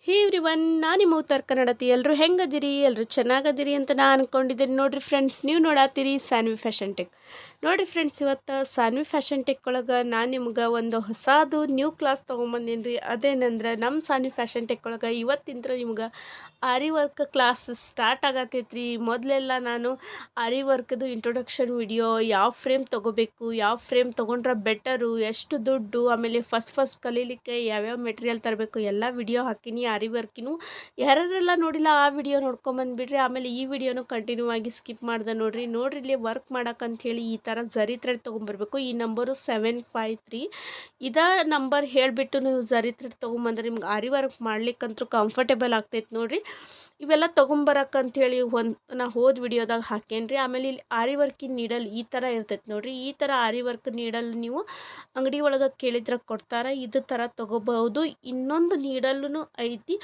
ಹೇ everyone, ನಾನು ನಿಮ್ಮ ಉತ್ತರ ಕನ್ನಡತಿ. ಎಲ್ಲರೂ ಹೆಂಗದಿರಿ? ಎಲ್ಲರೂ ಚೆನ್ನಾಗದಿರಿ ಅಂತ ನಾನು ಅಂದ್ಕೊಂಡಿದ್ದೀನಿ. ನೋಡಿರಿ ಫ್ರೆಂಡ್ಸ್, ನೀವು ನೋಡತ್ತೀರಿ ಸಾನ್ವಿ ಫ್ಯಾಷನ್ ಟೆಕ್. ನೋಡಿರಿ ಫ್ರೆಂಡ್ಸ್, ಇವತ್ತು ಸಾನ್ವಿ ಫ್ಯಾಷನ್ ಟೆಕ್ ಒಳಗೆ ನಾನು ನಿಮ್ಗೆ ಒಂದು ಹೊಸದು ನ್ಯೂ ಕ್ಲಾಸ್ ತೊಗೊಂಬಂದೀನಿ ರೀ. ಅದೇನಂದ್ರೆ ನಮ್ಮ ಸಾನ್ವಿ ಫ್ಯಾಷನ್ ಟೆಕ್ ಒಳಗೆ ಇವತ್ತಿಂದ ನಿಮ್ಗೆ ಆರಿ ವರ್ಕ್ ಕ್ಲಾಸ್ ಸ್ಟಾರ್ಟ್ ಆಗತ್ತೈತೆ ರೀ. ಮೊದಲೆಲ್ಲ ನಾನು ಆರಿ ವರ್ಕ್ದು ಇಂಟ್ರೊಡಕ್ಷನ್ ವಿಡಿಯೋ, ಯಾವ ಫ್ರೇಮ್ ತೊಗೋಬೇಕು, ಯಾವ ಫ್ರೇಮ್ ತೊಗೊಂಡ್ರೆ ಬೆಟರು, ಎಷ್ಟು ದುಡ್ಡು, ಆಮೇಲೆ ಫಸ್ಟ್ ಕಲೀಲಿಕ್ಕೆ ಯಾವ್ಯಾವ ಮೆಟೀರಿಯಲ್ ತರಬೇಕು ಎಲ್ಲ ವಿಡಿಯೋ ಹಾಕಿನಿ. ಆರಿ ವರ್ಕಿನೂ ಯಾರೆಲ್ಲ ನೋಡಿಲ್ಲ ಆ ವಿಡಿಯೋ ನೋಡ್ಕೊಂಬಂದುಬಿಡ್ರಿ. ಆಮೇಲೆ ಈ ವಿಡಿಯೋನು ಕಂಟಿನ್ಯೂ ಆಗಿ ಸ್ಕಿಪ್ ಮಾಡ್ದೆ ನೋಡ್ರಿ. ಇಲ್ಲಿ ವರ್ಕ್ ಮಾಡೋಕ್ಕಂಥೇಳಿ ಈ ಥರ ಝರಿ ಥ್ರೆಡ್ ತೊಗೊಂಬರ್ಬೇಕು. ಈ ನಂಬರು 753. ಇದೇ ನಂಬರ್ ಹೇಳಿಬಿಟ್ಟು ನೀವು ಝರಿ ಥ್ರೆಡ್ ತೊಗೊಂಬಂದ್ರೆ ನಿಮ್ಗೆ ಆರಿ ವರ್ಕ್ ಮಾಡ್ಲಿಕ್ಕಂತೂ ಕಂಫರ್ಟೇಬಲ್ ಆಗ್ತೈತೆ ನೋಡಿರಿ. ಇವೆಲ್ಲ ತೊಗೊಂಬರಕ್ಕಂಥೇಳಿ ನಾ ಹೋದ ವಿಡಿಯೋದಾಗ ಹಾಕೇನ್ರಿ. ಆಮೇಲೆ ಇಲ್ಲಿ ಆರಿ ವರ್ಕಿನ ನೀಡಲ್ ಈ ಥರ ಇರ್ತೈತೆ ನೋಡಿರಿ. ಈ ಥರ ಆರಿ ವರ್ಕ್ ನೀಡಲ್ ನೀವು ಅಂಗಡಿ ಒಳಗೆ ಕೇಳಿದ್ರೆ ಕೊಡ್ತಾರೆ. ಇದು ಥರ ತೊಗೋಬಹುದು. ಇನ್ನೊಂದು ನೀಡಲ್ಲೂ ಐತಿ.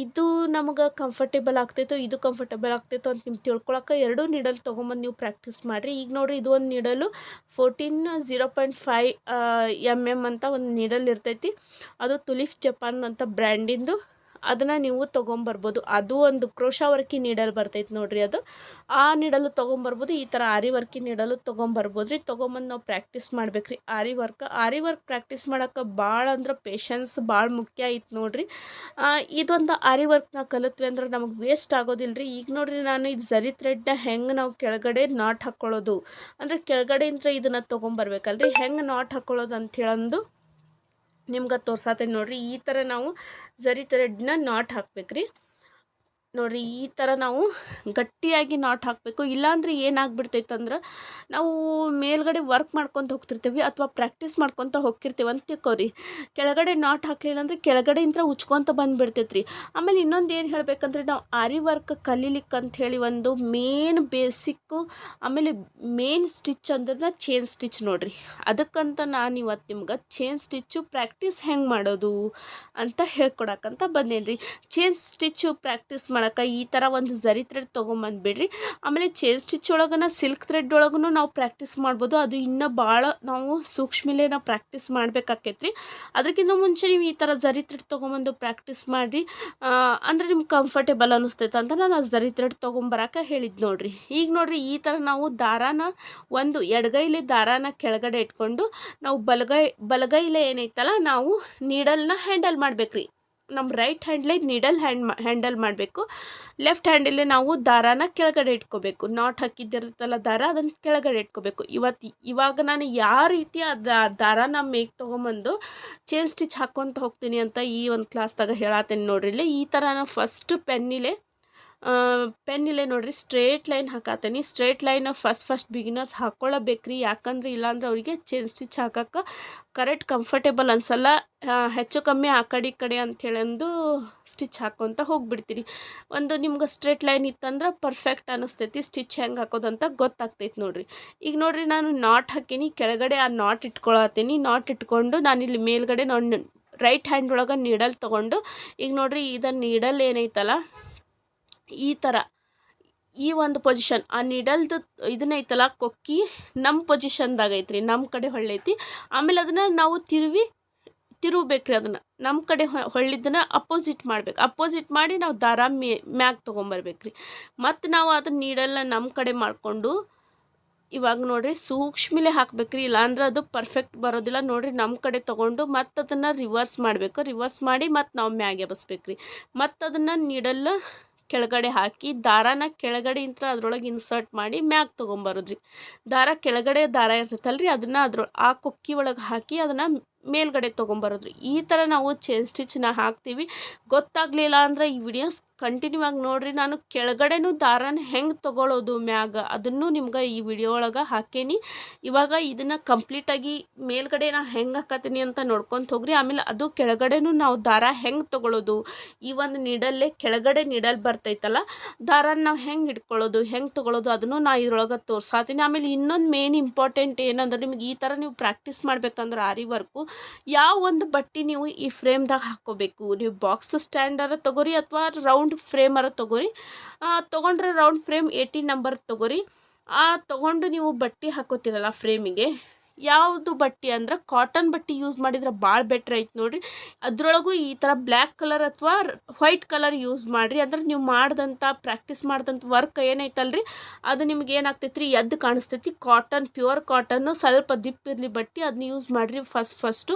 ಇದು ನಮಗೆ ಕಂಫರ್ಟೇಬಲ್ ಆಗ್ತೈತೋ ಇದು ಕಂಫರ್ಟೇಬಲ್ ಆಗ್ತೈತೋ ಅಂತ ನಿಮ್ಗೆ ತಿಳ್ಕೊಳಕ್ಕೆ ಎರಡೂ ನೀಡಲ್ ತೊಗೊಂಬಂದು ನೀವು ಪ್ರಾಕ್ಟೀಸ್ ಮಾಡಿರಿ. ಈಗ ನೋಡಿರಿ, ಇದು ಒಂದು ನೀಡಲು 0.5 mm ಅಂತ ಒಂದು ನೀಡಲ್ ಇರ್ತೈತಿ. ಅದು ತುಲಿಫ್ ಜಪಾನ್ ಅಂತ ಬ್ರ್ಯಾಂಡಿಂದು. ಅದನ್ನು ನೀವು ತೊಗೊಂಬರ್ಬೋದು. ಅದು ಒಂದು ಕ್ರೋಶಾ ವರ್ಕಿ ನೀಡಲ್ ಬರ್ತೈತೆ ನೋಡಿರಿ. ಅದು ಆ ನೀಡಲು ತೊಗೊಂಬರ್ಬೋದು. ಈ ಥರ ಆರಿ ವರ್ಕಿ ನೀಡಲು ತೊಗೊಂಬರ್ಬೋದು ರೀ. ತೊಗೊಂಬಂದು ನಾವು ಪ್ರಾಕ್ಟೀಸ್ ಮಾಡ್ಬೇಕು ರೀ. ಆರಿ ವರ್ಕ್ ಪ್ರಾಕ್ಟೀಸ್ ಮಾಡೋಕ್ಕೆ ಭಾಳ ಅಂದ್ರೆ ಪೇಷನ್ಸ್ ಭಾಳ ಮುಖ್ಯ ಐತೆ ನೋಡಿರಿ. ಇದೊಂದು ಆರಿ ವರ್ಕ್ನ ಕಲಿತ್ವಿ ಅಂದ್ರೆ ನಮಗೆ ವೇಸ್ಟ್ ಆಗೋದಿಲ್ಲ ರೀ. ಈಗ ನೋಡಿರಿ, ನಾನು ಇದು ಝರಿ ಥ್ರೆಡ್ನ ಹೆಂಗೆ ನಾವು ಕೆಳಗಡೆ ನಾಟ್ ಹಾಕ್ಕೊಳ್ಳೋದು ಅಂದರೆ ಕೆಳಗಡೆಯಿಂದ ಇದನ್ನು ತೊಗೊಂಬರ್ಬೇಕಲ್ರಿ, ಹೆಂಗೆ ನಾಟ್ ಹಾಕ್ಕೊಳ್ಳೋದು ಅಂಥೇಳಂದು ನಿಮ್ಗೆ ತೋರ್ಸಾತೇನೆ ನೋಡಿರಿ. ಈ ಥರ ನಾವು ಝರಿ ಥ್ರೆಡ್ನ ನಾಟ್ ಹಾಕ್ಬೇಕ್ರಿ. ನೋಡಿರಿ, ಈ ಥರ ನಾವು ಗಟ್ಟಿಯಾಗಿ ನಾಟ್ ಹಾಕಬೇಕು. ಇಲ್ಲಾಂದ್ರೆ ಏನಾಗ್ಬಿಡ್ತೈತೆ ಅಂದ್ರೆ ನಾವು ಮೇಲ್ಗಡೆ ವರ್ಕ್ ಮಾಡ್ಕೊತ ಹೋಗ್ತಿರ್ತೀವಿ ಅಥವಾ ಪ್ರಾಕ್ಟೀಸ್ ಮಾಡ್ಕೊತ ಹೋಗ್ತಿರ್ತೀವಿ ಅಂತ ತಿಳ್ಕೊರಿ. ಕೆಳಗಡೆ ನಾಟ್ ಹಾಕಲಿಲ್ಲ ಅಂದರೆ ಕೆಳಗಡೆಯಿಂದ ಉಚ್ಕೊತ ಬಂದುಬಿಡ್ತೈತೆ ರೀ. ಆಮೇಲೆ ಇನ್ನೊಂದು ಏನು ಹೇಳಬೇಕಂದ್ರೆ, ನಾವು ಆರಿ ವರ್ಕ್ ಕಲೀಲಿಕ್ಕೆ ಅಂಥೇಳಿ ಒಂದು ಮೇನ್ ಬೇಸಿಕ್ಕು ಆಮೇಲೆ ಮೇನ್ ಸ್ಟಿಚ್ ಅಂದ್ರೆ ಚೈನ್ ಸ್ಟಿಚ್ ನೋಡಿರಿ. ಅದಕ್ಕಂತ ನಾನು ಇವತ್ತು ನಿಮ್ಗೆ ಚೈನ್ ಸ್ಟಿಚ್ಚು ಪ್ರಾಕ್ಟೀಸ್ ಹೆಂಗೆ ಮಾಡೋದು ಅಂತ ಹೇಳ್ಕೊಡಕ್ಕಂತ ಬಂದೇನಿ ರೀ. ಚೈನ್ ಸ್ಟಿಚ್ಚು ಪ್ರಾಕ್ಟೀಸ್ ಮಾಡೋಕೆ ಈ ಥರ ಒಂದು ಝರಿ ಥ್ರೆಡ್ ತೊಗೊಂಬಂದುಬಿಡ್ರಿ. ಆಮೇಲೆ ಚೈನ್ ಸ್ಟಿಚ್ ಒಳಗನ ಸಿಲ್ಕ್ ಥ್ರೆಡ್ ಒಳಗೂ ನಾವು ಪ್ರಾಕ್ಟೀಸ್ ಮಾಡ್ಬೋದು. ಅದು ಇನ್ನೂ ಭಾಳ ನಾವು ಸೂಕ್ಷ್ಮಲೇ ನಾವು ಪ್ರಾಕ್ಟೀಸ್ ಮಾಡ್ಬೇಕಾಕೈತ್ರಿ. ಅದಕ್ಕಿಂತ ಮುಂಚೆ ನೀವು ಈ ಥರ ಝರಿ ಥ್ರೆಡ್ ತೊಗೊಂಬಂದು ಪ್ರಾಕ್ಟೀಸ್ ಮಾಡಿರಿ. ಅಂದರೆ ನಿಮ್ಗೆ ಕಂಫರ್ಟೇಬಲ್ ಅನ್ನಿಸ್ತೈತೆ ಅಂತ ನಾನು ಝರಿ ಥ್ರೆಡ್ ತೊಗೊಂಬರಕ್ಕೆ ಹೇಳಿದ್ದು ನೋಡಿರಿ. ಈಗ ನೋಡಿರಿ, ಈ ಥರ ನಾವು ದಾರಾನ ಒಂದು ಎಡಗೈಲಿ ದಾರಾನ ಕೆಳಗಡೆ ಇಟ್ಕೊಂಡು ನಾವು ಬಲಗೈಲೇ ಏನೈತಲ್ಲ ನಾವು ನೀಡಲ್ನ ಹ್ಯಾಂಡಲ್ ಮಾಡ್ಬೇಕ್ರಿ. ನಮ್ಮ ರೈಟ್ ಹ್ಯಾಂಡ್ಲೇ ನೀಡಲ್ ಹ್ಯಾಂಡಲ್ ಮಾಡಬೇಕು. ಲೆಫ್ಟ್ ಹ್ಯಾಂಡಲ್ಲೇ ನಾವು ದಾರಾನ ಕೆಳಗಡೆ ಇಟ್ಕೋಬೇಕು. ನಾಟ್ ಹಾಕಿದ್ದಿರುತ್ತಲ್ಲ ದಾರ, ಅದನ್ನು ಕೆಳಗಡೆ ಇಟ್ಕೋಬೇಕು. ಇವಾಗ ನಾನು ಯಾವ ರೀತಿ ದಾರಾನ ಮೇಕ್ ತೊಗೊಂಬಂದು ಚೈನ್ ಸ್ಟಿಚ್ ಹಾಕ್ಕೊತ ಹೋಗ್ತೀನಿ ಅಂತ ಈ ಒಂದು ಕ್ಲಾಸ್ದಾಗ ಹೇಳತ್ತೇನೆ ನೋಡ್ರಿ. ಇಲ್ಲಿ ಈ ಥರ ನಾನು ಫಸ್ಟ್ ಪೆನ್ನಿಲೆ ನೋಡಿರಿ ಸ್ಟ್ರೇಟ್ ಲೈನ್ ಹಾಕತ್ತೀನಿ. ಸ್ಟ್ರೇಟ್ ಲೈನ್ ಫಸ್ಟ್ ಬಿಗಿನರ್ಸ್ ಹಾಕ್ಕೊಳ್ಳಬೇಕ್ರಿ. ಯಾಕಂದ್ರೆ ಇಲ್ಲಾಂದ್ರೆ ಅವರಿಗೆ ಚೈನ್ ಸ್ಟಿಚ್ ಹಾಕಕ್ಕೆ ಕರೆಕ್ಟ್ ಕಂಫರ್ಟೇಬಲ್ ಅನ್ಸಲ್ಲ. ಹೆಚ್ಚು ಕಮ್ಮಿ ಆ ಕಡೆ ಈ ಕಡೆ ಅಂಥೇಳಂದು ಸ್ಟಿಚ್ ಹಾಕ್ಕೊತ ಹೋಗ್ಬಿಡ್ತೀರಿ. ಒಂದು ನಿಮ್ಗೆ ಸ್ಟ್ರೇಟ್ ಲೈನ್ ಇತ್ತಂದ್ರೆ ಪರ್ಫೆಕ್ಟ್ ಅನ್ನಿಸ್ತೈತಿ. ಸ್ಟಿಚ್ ಹೆಂಗೆ ಹಾಕೋದಂತ ಗೊತ್ತಾಗ್ತೈತಿ ನೋಡಿರಿ. ಈಗ ನೋಡಿರಿ, ನಾನು ನಾಟ್ ಹಾಕೀನಿ, ಕೆಳಗಡೆ ಆ ನಾಟ್ ಇಟ್ಕೊಳತ್ತೀನಿ. ನಾಟ್ ಇಟ್ಕೊಂಡು ನಾನಿಲ್ಲಿ ಮೇಲ್ಗಡೆ ನಾನು ರೈಟ್ ಹ್ಯಾಂಡ್ ಒಳಗೆ ನೀಡಲ್ ತೊಗೊಂಡು ಈಗ ನೋಡಿರಿ, ಇದನ್ನು ನೀಡಲ್ ಏನೈತಲ್ಲ ಈ ಥರ ಈ ಒಂದು ಪೊಸಿಷನ್ ಆ ನೀಡಲ್ದು ಇದನ್ನೈತಲ್ಲ ಕೊಕ್ಕಿ ನಮ್ಮ ಪೊಸಿಷನ್ದಾಗ ಐತ್ರಿ, ನಮ್ಮ ಕಡೆ ಹೊಳ್ಳೈತಿ. ಆಮೇಲೆ ಅದನ್ನು ನಾವು ತಿರುಗಬೇಕ್ರಿ. ಅದನ್ನು ನಮ್ಮ ಕಡೆ ಹೊಳ್ಳಿದ್ದನ್ನು ಅಪೋಸಿಟ್ ಮಾಡಿ ನಾವು ದಾರ ಮ್ಯಾಗ ತೊಗೊಂಬರ್ಬೇಕ್ರಿ. ಮತ್ತು ನಾವು ಅದನ್ನ ನೀಡಲ್ನ ನಮ್ಮ ಕಡೆ ಮಾಡಿಕೊಂಡು ಇವಾಗ ನೋಡಿರಿ ಸೂಕ್ಷ್ಮಲೇ ಹಾಕ್ಬೇಕ್ರಿ. ಇಲ್ಲಾಂದ್ರೆ ಅದು ಪರ್ಫೆಕ್ಟ್ ಬರೋದಿಲ್ಲ. ನೋಡಿರಿ, ನಮ್ಮ ಕಡೆ ತೊಗೊಂಡು ಮತ್ತು ಅದನ್ನು ರಿವರ್ಸ್ ಮಾಡಬೇಕು. ರಿವರ್ಸ್ ಮಾಡಿ ಮತ್ತು ನಾವು ಮ್ಯಾಗೆ ಎಬಸ್ಬೇಕ್ರಿ. ಮತ್ತು ಅದನ್ನು ನೀಡಲ್ಲ ಕೆಳಗಡೆ ಹಾಕಿ ದಾರಾನ ಕೆಳಗಡೆಯಿಂದ ಅದ್ರೊಳಗೆ ಇನ್ಸರ್ಟ್ ಮಾಡಿ ಮ್ಯಾಗ್ ತೊಗೊಂಬರೋದ್ರಿ. ದಾರ ಕೆಳಗಡೆ ದಾರ ಇರ್ತೈತಲ್ರಿ, ಅದನ್ನು ಆ ಕೊಕ್ಕಿ ಒಳಗೆ ಹಾಕಿ ಅದನ್ನು ಮೇಲ್ಗಡೆ ತೊಗೊಂಬರೋದ್ರಿ. ಈ ಥರ ನಾವು ಚೈನ್ ಸ್ಟಿಚ್ನ ಹಾಕ್ತೀವಿ. ಗೊತ್ತಾಗಲಿಲ್ಲ ಅಂದರೆ ಈ ವಿಡಿಯೋಸ್ ಕಂಟಿನ್ಯೂ ಆಗಿ ನೋಡಿರಿ. ನಾನು ಕೆಳಗಡೆನೂ ದಾರಾನ ಹೆಂಗೆ ತೊಗೊಳ್ಳೋದು ಮ್ಯಾಗ ಅದನ್ನು ನಿಮ್ಗೆ ಈ ವಿಡಿಯೋ ಒಳಗೆ ಹಾಕೇನಿ. ಇವಾಗ ಇದನ್ನು ಕಂಪ್ಲೀಟಾಗಿ ಮೇಲ್ಗಡೆ ನಾ ಹೆಂಗೆ ಹಾಕತ್ತೀನಿ ಅಂತ ನೋಡ್ಕೊತ ಹೋಗ್ರಿ. ಆಮೇಲೆ ಅದು ಕೆಳಗಡೆನೂ ನಾವು ದಾರ ಹೆಂಗೆ ತೊಗೊಳ್ಳೋದು, ಈ ಒಂದು ನೀಡಲ್ಲೇ ಕೆಳಗಡೆ ನೀಡಲ್ ಬರ್ತೈತಲ್ಲ ದಾರಾನ ನಾವು ಹೆಂಗೆ ಇಟ್ಕೊಳ್ಳೋದು, ಹೆಂಗೆ ತೊಗೊಳ್ಳೋದು ಅದನ್ನು ನಾ ಇದ್ರೊಳಗೆ ತೋರ್ಸಾತೀನಿ. ಆಮೇಲೆ ಇನ್ನೊಂದು ಮೇನ್ ಇಂಪಾರ್ಟೆಂಟ್ ಏನಂದ್ರೆ, ನಿಮ್ಗೆ ಈ ಥರ ನೀವು ಪ್ರಾಕ್ಟೀಸ್ ಮಾಡ್ಬೇಕಂದ್ರೆ ಆರಿ ವರ್ಕು ಯಾವ ಒಂದು ಬಟ್ಟೆ ನೀವು ಈ ಫ್ರೇಮ್ದಾಗ ಹಾಕ್ಕೋಬೇಕು. ನೀವು ಬಾಕ್ಸ್ ಸ್ಟ್ಯಾಂಡರ ತೊಗೋರಿ ಅಥವಾ ರೌಂಡ್ ಫ್ರೇಮರ ತೊಗೋರಿ. ತೊಗೊಂಡ್ರೆ ರೌಂಡ್ ಫ್ರೇಮ್ 18 ನಂಬರ್ ತೊಗೋರಿ. ತೊಗೊಂಡು ನೀವು ಬಟ್ಟೆ ಹಾಕೋತಿರಲ್ಲ ಫ್ರೇಮಿಗೆ, ಯಾವುದು ಬಟ್ಟೆ ಅಂದ್ರೆ ಕಾಟನ್ ಬಟ್ಟೆ ಯೂಸ್ ಮಾಡಿದ್ರೆ ಭಾಳ ಬೆಟ್ರ್ ಐತೆ ನೋಡಿರಿ. ಅದರೊಳಗೂ ಈ ಥರ ಬ್ಲ್ಯಾಕ್ ಕಲರ್ ಅಥವಾ ವೈಟ್ ಕಲರ್ ಯೂಸ್ ಮಾಡಿರಿ. ಅಂದ್ರೆ ನೀವು ಮಾಡ್ದಂಥ ಪ್ರಾಕ್ಟೀಸ್ ಮಾಡ್ದಂಥ ವರ್ಕ್ ಏನೈತಲ್ರಿ ಅದು ನಿಮ್ಗೆ ಏನಾಗ್ತೈತೆ ರೀ ಎದ್ದು ಕಾಣಿಸ್ತೈತಿ. ಕಾಟನ್ ಪ್ಯೂರ್ ಕಾಟನ್ನು ಸ್ವಲ್ಪ ದಿಪ್ಪಿರಲಿ ಬಟ್ಟೆ ಅದನ್ನ ಯೂಸ್ ಮಾಡಿರಿ ಫಸ್ಟು.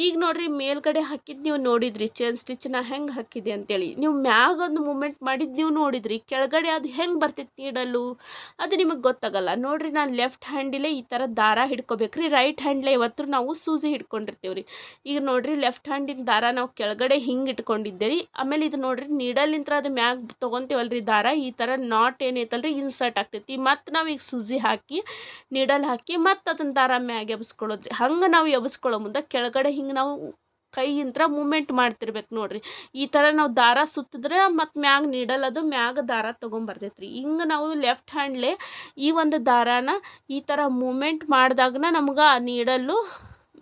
ಈಗ ನೋಡಿರಿ ಮೇಲ್ಗಡೆ ಹಾಕಿದ್ದು ನೀವು ನೋಡಿದ್ರಿ ಚೈನ್ ಸ್ಟಿಚ್ನ ಹೆಂಗೆ ಹಾಕಿದೆ ಅಂತೇಳಿ. ನೀವು ಮ್ಯಾಗ ಒಂದು ಮೂಮೆಂಟ್ ಮಾಡಿದ್ದು ನೀವು ನೋಡಿದ್ರಿ, ಕೆಳಗಡೆ ಅದು ಹೆಂಗೆ ಬರ್ತೈತಿ ನೀಡಲು ಅದು ನಿಮಗೆ ಗೊತ್ತಾಗಲ್ಲ ನೋಡಿರಿ. ನಾನು ಲೆಫ್ಟ್ ಹ್ಯಾಂಡಿಲೇ ಈ ಥರ ದಾರ ಹಿಡ್ಕೋಬೇಕ್ರಿ, ರೈಟ್ ಹ್ಯಾಂಡ್ಲೇ ಇವತ್ತು ನಾವು ಸೂಜಿ ಹಿಡ್ಕೊಂಡಿರ್ತೀವಿ ರೀ. ಈಗ ನೋಡಿರಿ ಲೆಫ್ಟ್ ಹ್ಯಾಂಡಿನ ದಾರ ನಾವು ಕೆಳಗಡೆ ಹಿಂಗೆ ಇಟ್ಕೊಂಡಿದ್ದೆ ರೀ. ಆಮೇಲೆ ಇದು ನೋಡಿರಿ ನೀಡಲಿಂತ್ರ ಅದು ಮ್ಯಾಗ ತೊಗೊತೀವಲ್ರಿ ದಾರ, ಈ ಥರ ನಾಟ್ ಏನೈತಲ್ರಿ ಇನ್ಸರ್ಟ್ ಆಗ್ತೈತಿ. ಮತ್ತು ನಾವು ಈಗ ಸೂಜಿ ಹಾಕಿ ನೀಡಲ್ ಹಾಕಿ ಮತ್ತು ಅದನ್ನ ದಾರ ಮ್ಯಾಗ ಎಬ್ಸ್ಕೊಳ್ಳೋದ್ರಿ. ಹಂಗೆ ನಾವು ಎಬ್ಸ್ಕೊಳ್ಳೋ ಮುಂದೆ ಕೆಳಗಡೆ ಹಿಂಗೆ ನಾವು ಕೈಯಿಂತ್ರ ಮೂಮೆಂಟ್ ಮಾಡ್ತಿರ್ಬೇಕು ನೋಡಿರಿ. ಈ ಥರ ನಾವು ದಾರ ಸುತ್ತಿದ್ರೆ ಮತ್ತು ಮ್ಯಾಗ ನೀಡಲ್ ಅದು ಮ್ಯಾಗ ದಾರ ತೊಗೊಂಬರ್ತೈತೆ ರೀ. ಹಿಂಗೆ ನಾವು ಲೆಫ್ಟ್ ಹ್ಯಾಂಡ್ಲೇ ಈ ಒಂದು ದಾರಾನ ಈ ಥರ ಮೂಮೆಂಟ್ ಮಾಡಿದಾಗನ ನಮ್ಗೆ ಆ ನೀಡಲ್ಲು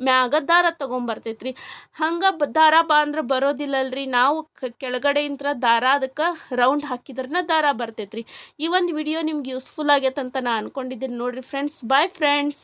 ಮ್ಯಾಗ ದಾರ ತೊಗೊಂಬರ್ತೈತೆ ರೀ. ಹಂಗೆ ದಾರ ಅಂದ್ರೆ ಬರೋದಿಲ್ಲಲ್ರಿ. ನಾವು ಕೆಳಗಡೆ ಇಂತ್ರ ದಾರ ಅದಕ್ಕೆ ರೌಂಡ್ ಹಾಕಿದ್ರನ್ನ ದಾರ ಬರ್ತೈತೆ ರೀ. ಈ ಒಂದು ವಿಡಿಯೋ ನಿಮ್ಗೆ ಯೂಸ್ಫುಲ್ ಆಗೈತೆ ಅಂತ ನಾನು ಅಂದ್ಕೊಂಡಿದ್ದೀನಿ ನೋಡಿರಿ ಫ್ರೆಂಡ್ಸ್. Bye friends.